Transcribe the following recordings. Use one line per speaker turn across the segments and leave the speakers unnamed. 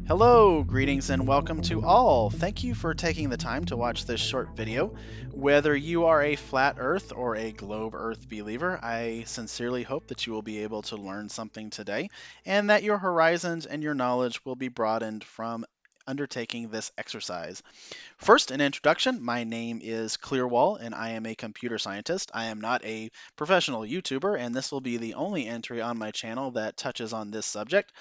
Hello, greetings and welcome to all. Thank you for taking the time to watch this short video. Whether you are a flat earth or a globe earth believer, I sincerely hope that you will be able to learn something today and that your horizons and your knowledge will be broadened from undertaking this exercise. First, an introduction. My name is Clearwall and I am a computer scientist. I am not a professional YouTuber, and this will be the only entry on my channel that touches on this subject.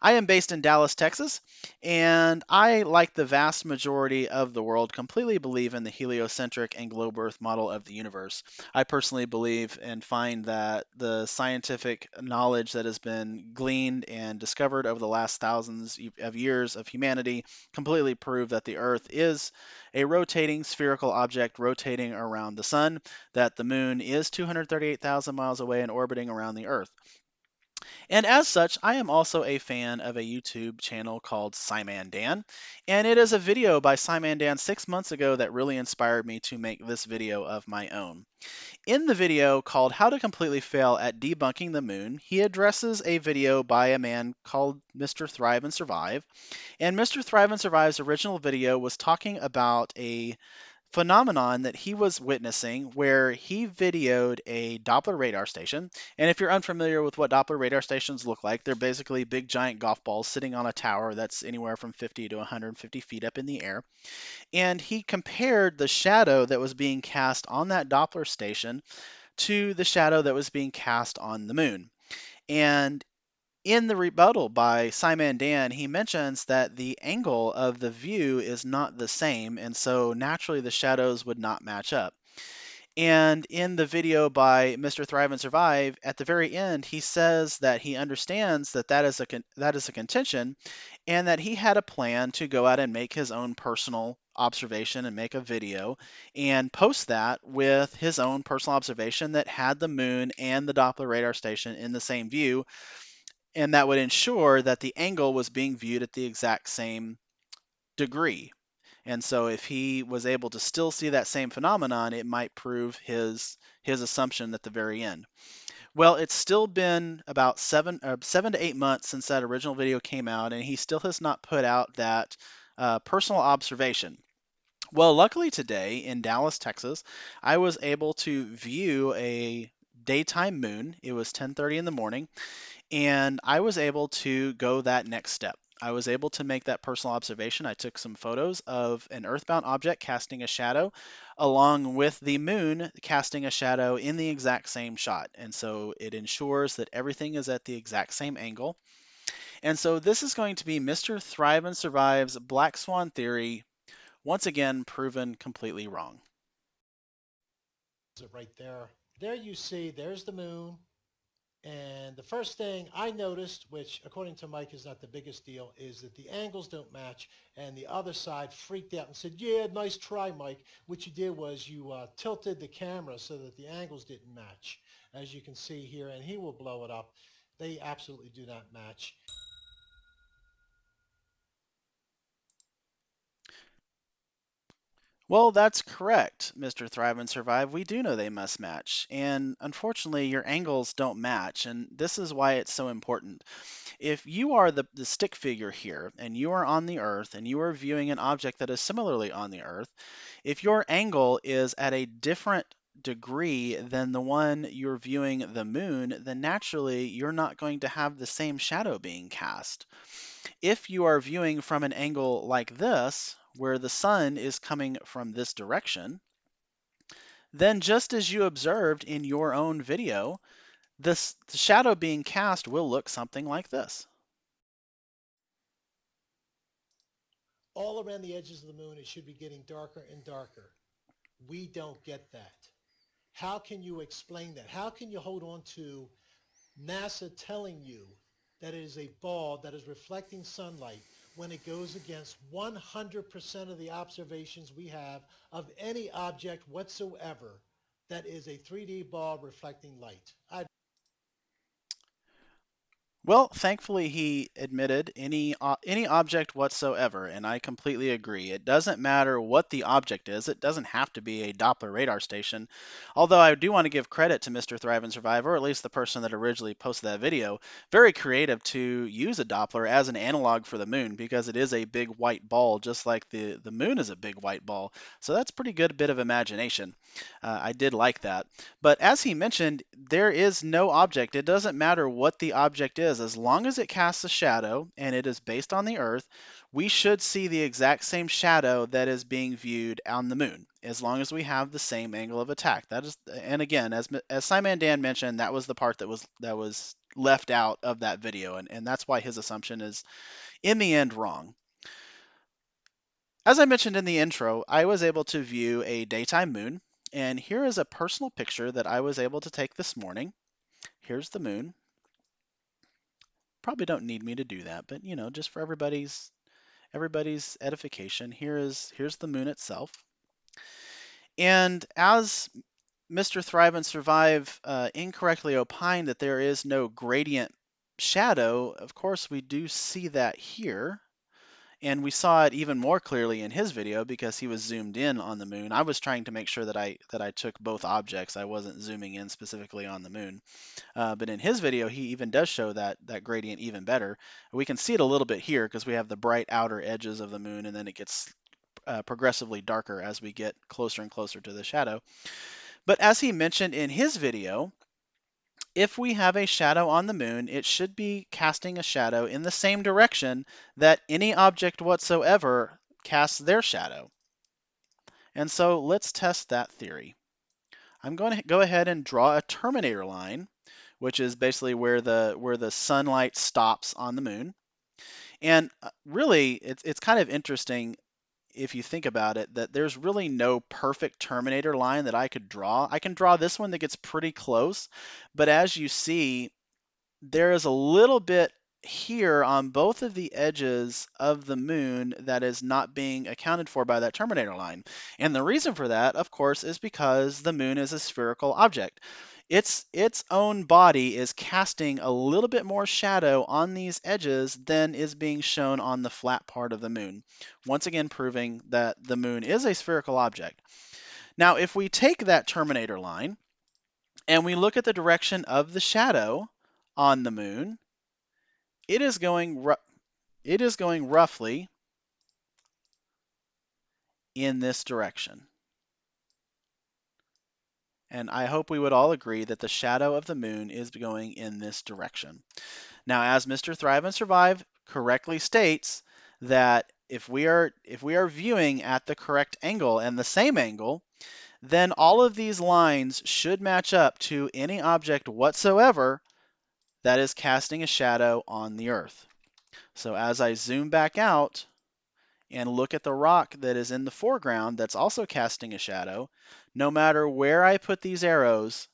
I am based in Dallas, Texas, and I, like the vast majority of the world, completely believe in the heliocentric and globe Earth model of the universe. I personally believe and find that the scientific knowledge that has been gleaned and discovered over the last thousands of years of humanity completely prove that the Earth is a rotating spherical object rotating around the sun, that the moon is 238,000 miles away and orbiting around the Earth. And as such, I am also a fan of a YouTube channel called SciManDan, and it is a video by SciManDan 6 months ago that really inspired me to make this video of my own. In the video called How to Completely Fail at Debunking the Moon, he addresses a video by a man called Mr. Thrive and Survive, and Mr. Thrive and Survive's original video was talking about a phenomenon that he was witnessing where he videoed a Doppler radar station. And if you're unfamiliar with what Doppler radar stations look like, they're basically big giant golf balls sitting on a tower that's anywhere from 50 to 150 feet up in the air. And he compared the shadow that was being cast on that Doppler station to the shadow that was being cast on the moon. And in the rebuttal by SciManDan, he mentions that the angle of the view is not the same, and so naturally the shadows would not match up. And in the video by Mr. Thrive and Survive, at the very end, he says that he understands that that is a contention, and that he had a plan to go out and make his own personal observation and make a video and post that with his own personal observation that had the moon and the Doppler radar station in the same view, and that would ensure that the angle was being viewed at the exact same degree. And so if he was able to still see that same phenomenon, it might prove his assumption at the very end. Well, it's still been about 7 to 8 months since that original video came out, and he still has not put out that personal observation. Well, luckily today in Dallas, Texas, I was able to view a daytime moon. It was 10:30 in the morning, and I was able to go that next step. I was able to make that personal observation. I took some photos of an earthbound object casting a shadow, along with the moon casting a shadow in the exact same shot. And so it ensures that everything is at the exact same angle. And so this is going to be Mr. Thrive and Survive's Black Swan theory, once again proven completely wrong.
Right there. There you see, there's the moon. And the first thing I noticed, which according to Mike is not the biggest deal, is that the angles don't match. And the other side freaked out and said, yeah, nice try, Mike. What you did was you tilted the camera so that the angles didn't match, as you can see here. And he will blow it up. They absolutely do not match.
Well, that's correct, Mr. Thrive and Survive. We do know they must match. And unfortunately, your angles don't match. And this is why it's so important. If you are the stick figure here and you are on the Earth and you are viewing an object that is similarly on the Earth, if your angle is at a different degree than the one you're viewing the moon, then naturally you're not going to have the same shadow being cast. If you are viewing from an angle like this, where the sun is coming from this direction, then just as you observed in your own video, the shadow being cast will look something like this.
All around the edges of the moon, it should be getting darker and darker. We don't get that. How can you explain that? How can you hold on to NASA telling you that it is a ball that is reflecting sunlight when it goes against 100% of the observations we have of any object whatsoever that is a 3D ball reflecting light?
Well, thankfully he admitted any object whatsoever, and I completely agree. It doesn't matter what the object is. It doesn't have to be a Doppler radar station. Although I do want to give credit to Mr. Thrive and Survive, or at least the person that originally posted that video, very creative to use a Doppler as an analog for the moon because it is a big white ball, just like the moon is a big white ball. So that's pretty good bit of imagination. I did like that. But as he mentioned, there is no object. It doesn't matter what the object is. As long as it casts a shadow and it is based on the Earth, we should see the exact same shadow that is being viewed on the moon, as long as we have the same angle of attack. That is, and again, as SciManDan mentioned, that was the part that was left out of that video, and that's why his assumption is in the end wrong. As I mentioned in the intro, I was able to view a daytime moon, and here is a personal picture that I was able to take this morning. Here's the moon. Probably don't need me to do that, but just for everybody's edification, here's the moon itself. And as Mr. Thrive and Survive incorrectly opined that there is no gradient shadow, of course we do see that here. And we saw it even more clearly in his video because he was zoomed in on the moon. I was trying to make sure that I took both objects. I wasn't zooming in specifically on the moon. But in his video, he even does show that gradient even better. We can see it a little bit here because we have the bright outer edges of the moon, and then it gets progressively darker as we get closer and closer to the shadow. But as he mentioned in his video, if we have a shadow on the moon, it should be casting a shadow in the same direction that any object whatsoever casts their shadow. And so let's test that theory. I'm going to go ahead and draw a terminator line, which is basically where the sunlight stops on the moon. And really, it's kind of interesting if you think about it that there's really no perfect terminator line that I could draw. I can draw this one that gets pretty close, but as you see, there is a little bit here on both of the edges of the moon that is not being accounted for by that terminator line. And the reason for that, of course, is because the moon is a spherical object. Its own body is casting a little bit more shadow on these edges than is being shown on the flat part of the moon. Once again, proving that the moon is a spherical object. Now, if we take that terminator line and we look at the direction of the shadow on the moon, it is going roughly in this direction. And I hope we would all agree that the shadow of the moon is going in this direction. Now, as Mr. Thrive and Survive correctly states, that if we are viewing at the correct angle and the same angle, then all of these lines should match up to any object whatsoever that is casting a shadow on the Earth. So as I zoom back out and look at the rock that is in the foreground that's also casting a shadow, no matter where I put these arrows,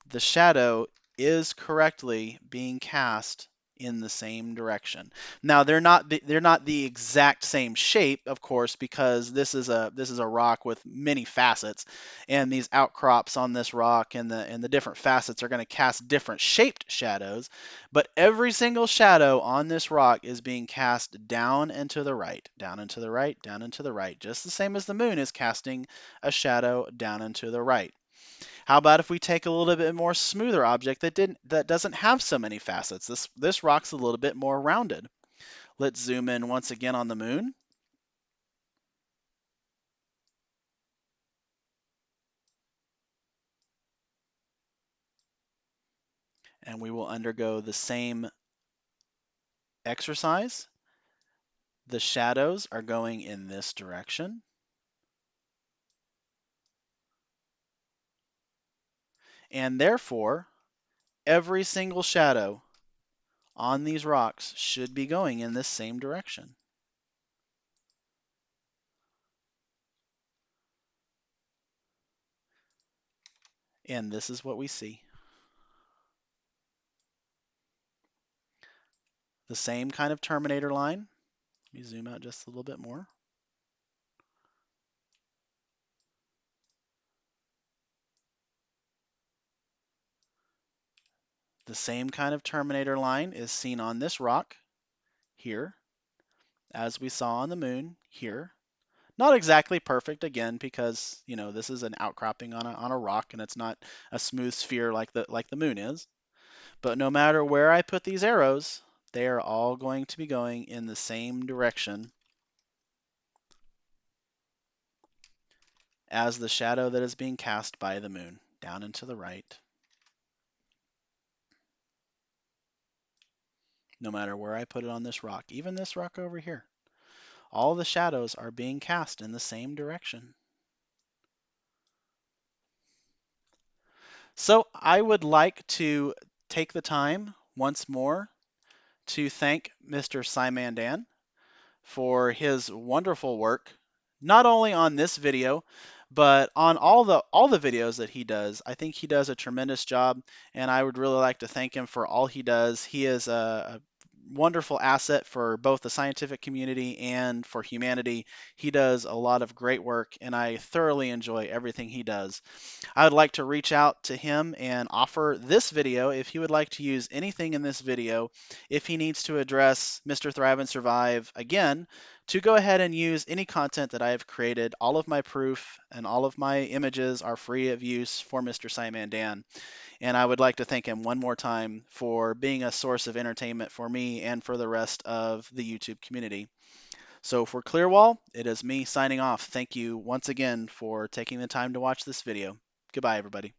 the shadow is correctly being cast in the same direction. Now they're not the exact same shape, of course, because this is a rock with many facets, and these outcrops on this rock and the different facets are going to cast different shaped shadows, but every single shadow on this rock is being cast down and to the right, down and to the right, down and to the right, just the same as the moon is casting a shadow down and to the right. How about if we take a little bit more smoother object that doesn't have so many facets? This rock's a little bit more rounded. Let's zoom in once again on the moon. And we will undergo the same exercise. The shadows are going in this direction. And therefore, every single shadow on these rocks should be going in this same direction. And this is what we see. The same kind of terminator line. Let me zoom out just a little bit more. The The same kind of terminator line is seen on this rock here, as we saw on the moon here. Not exactly perfect again because, this is an outcropping on a rock and it's not a smooth sphere like the moon is. But no matter where I put these arrows, they are all going to be going in the same direction as the shadow that is being cast by the moon, down and to the right, no matter where I put it on this rock, even this rock over here. All the shadows are being cast in the same direction. So I would like to take the time once more to thank Mr. SciManDan for his wonderful work, not only on this video, but on all the videos that he does. I think he does a tremendous job, and I would really like to thank him for all he does. He is a wonderful asset for both the scientific community and for humanity. He does a lot of great work, and I thoroughly enjoy everything he does. I would like to reach out to him and offer this video if he would like to use anything in this video, if he needs to address Mr. Thrive and Survive again, to go ahead and use any content that I have created. All of my proof and all of my images are free of use for Mr. SciManDan. And I would like to thank him one more time for being a source of entertainment for me and for the rest of the YouTube community. So for Clearwall, it is me signing off. Thank you once again for taking the time to watch this video. Goodbye, everybody.